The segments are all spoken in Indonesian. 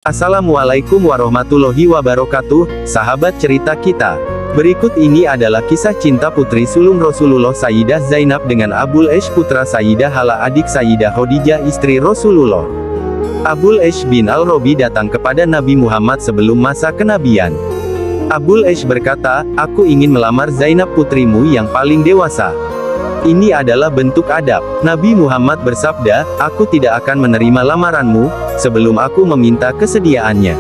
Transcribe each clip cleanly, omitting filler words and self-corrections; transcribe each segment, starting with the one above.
Assalamualaikum warahmatullahi wabarakatuh, sahabat cerita kita. Berikut ini adalah kisah cinta putri sulung Rasulullah Sayyidah Zainab dengan Abul Ash putra Sayyidah Hala adik Sayyidah Khadijah istri Rasulullah. Abul Ash bin Al-Rabi datang kepada Nabi Muhammad sebelum masa kenabian. Abul Ash berkata, "Aku ingin melamar Zainab putrimu yang paling dewasa. Ini adalah bentuk adab." Nabi Muhammad bersabda, "Aku tidak akan menerima lamaranmu, sebelum aku meminta kesediaannya.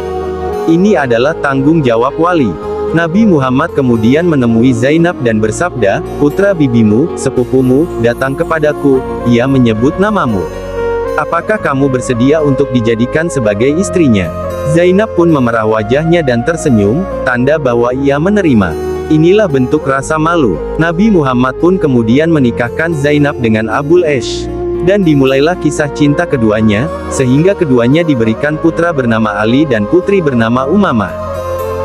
Ini adalah tanggung jawab wali." Nabi Muhammad kemudian menemui Zainab dan bersabda, "Putra bibimu, sepupumu, datang kepadaku, ia menyebut namamu. Apakah kamu bersedia untuk dijadikan sebagai istrinya?" Zainab pun memerah wajahnya dan tersenyum, tanda bahwa ia menerima. Inilah bentuk rasa malu. Nabi Muhammad pun kemudian menikahkan Zainab dengan Abul Ash. Dan dimulailah kisah cinta keduanya, sehingga keduanya diberikan putra bernama Ali dan putri bernama Umamah.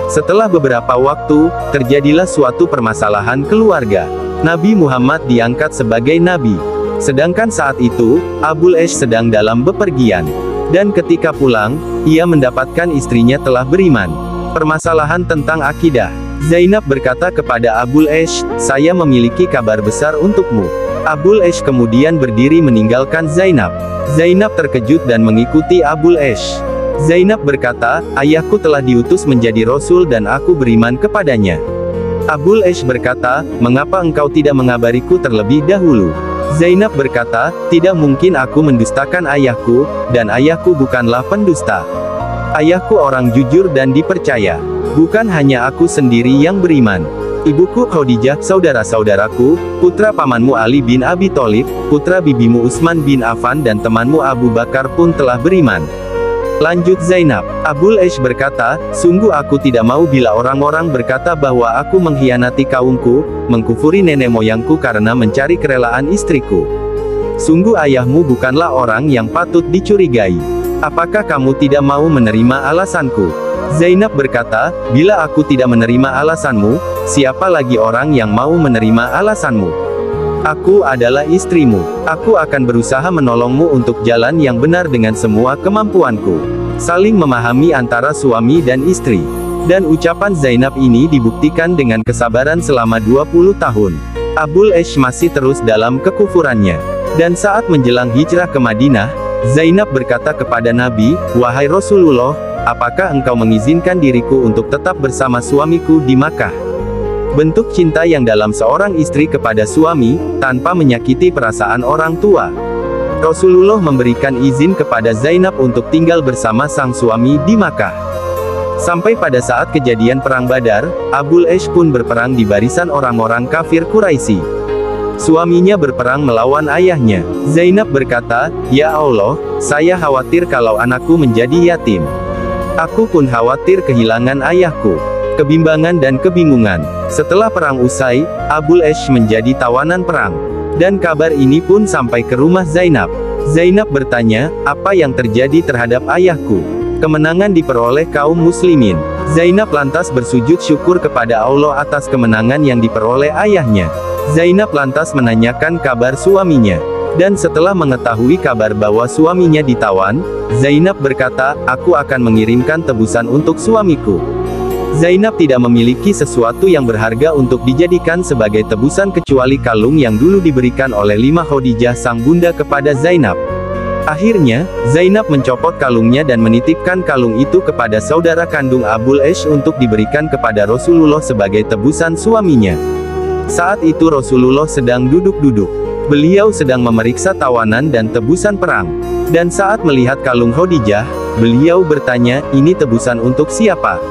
Setelah beberapa waktu, terjadilah suatu permasalahan keluarga. Nabi Muhammad diangkat sebagai nabi. Sedangkan saat itu, Abul Ash sedang dalam bepergian. Dan ketika pulang, ia mendapatkan istrinya telah beriman. Permasalahan tentang akidah. Zainab berkata kepada Abul Ash, "Saya memiliki kabar besar untukmu." Abul Ash kemudian berdiri meninggalkan Zainab. Zainab terkejut dan mengikuti Abul Ash. Zainab berkata, "Ayahku telah diutus menjadi Rasul dan aku beriman kepadanya." Abul Ash berkata, "Mengapa engkau tidak mengabariku terlebih dahulu?" Zainab berkata, "Tidak mungkin aku mendustakan ayahku, dan ayahku bukanlah pendusta. Ayahku orang jujur dan dipercaya. Bukan hanya aku sendiri yang beriman. Ibuku Khadijah, saudara-saudaraku, putra pamanmu Ali bin Abi Thalib, putra bibimu Utsman bin Affan dan temanmu Abu Bakar pun telah beriman." Lanjut Zainab. Abul Ash berkata, "Sungguh aku tidak mau bila orang-orang berkata bahwa aku mengkhianati kaumku, mengkufuri nenek moyangku karena mencari kerelaan istriku. Sungguh ayahmu bukanlah orang yang patut dicurigai. Apakah kamu tidak mau menerima alasanku?" Zainab berkata, "Bila aku tidak menerima alasanmu, siapa lagi orang yang mau menerima alasanmu? Aku adalah istrimu. Aku akan berusaha menolongmu untuk jalan yang benar dengan semua kemampuanku." Saling memahami antara suami dan istri. Dan ucapan Zainab ini dibuktikan dengan kesabaran selama 20 tahun. Abul Ash masih terus dalam kekufurannya. Dan saat menjelang hijrah ke Madinah, Zainab berkata kepada Nabi, "Wahai Rasulullah, apakah engkau mengizinkan diriku untuk tetap bersama suamiku di Makkah?" Bentuk cinta yang dalam seorang istri kepada suami, tanpa menyakiti perasaan orang tua. Rasulullah memberikan izin kepada Zainab untuk tinggal bersama sang suami di Makkah. Sampai pada saat kejadian Perang Badar, Abul Ash pun berperang di barisan orang-orang kafir Quraisy. Suaminya berperang melawan ayahnya. Zainab berkata, "Ya Allah, saya khawatir kalau anakku menjadi yatim. Aku pun khawatir kehilangan ayahku." Kebimbangan dan kebingungan. Setelah perang usai, Abul Ash menjadi tawanan perang. Dan kabar ini pun sampai ke rumah Zainab. Zainab bertanya, "Apa yang terjadi terhadap ayahku?" Kemenangan diperoleh kaum muslimin. Zainab lantas bersujud syukur kepada Allah atas kemenangan yang diperoleh ayahnya. Zainab lantas menanyakan kabar suaminya. Dan setelah mengetahui kabar bahwa suaminya ditawan, Zainab berkata, "Aku akan mengirimkan tebusan untuk suamiku." Zainab tidak memiliki sesuatu yang berharga untuk dijadikan sebagai tebusan kecuali kalung yang dulu diberikan oleh Khadijah sang bunda kepada Zainab. Akhirnya, Zainab mencopot kalungnya dan menitipkan kalung itu kepada saudara kandung Abul Ash untuk diberikan kepada Rasulullah sebagai tebusan suaminya. Saat itu Rasulullah sedang duduk-duduk. Beliau sedang memeriksa tawanan dan tebusan perang. Dan saat melihat kalung Khadijah, beliau bertanya, "Ini tebusan untuk siapa?"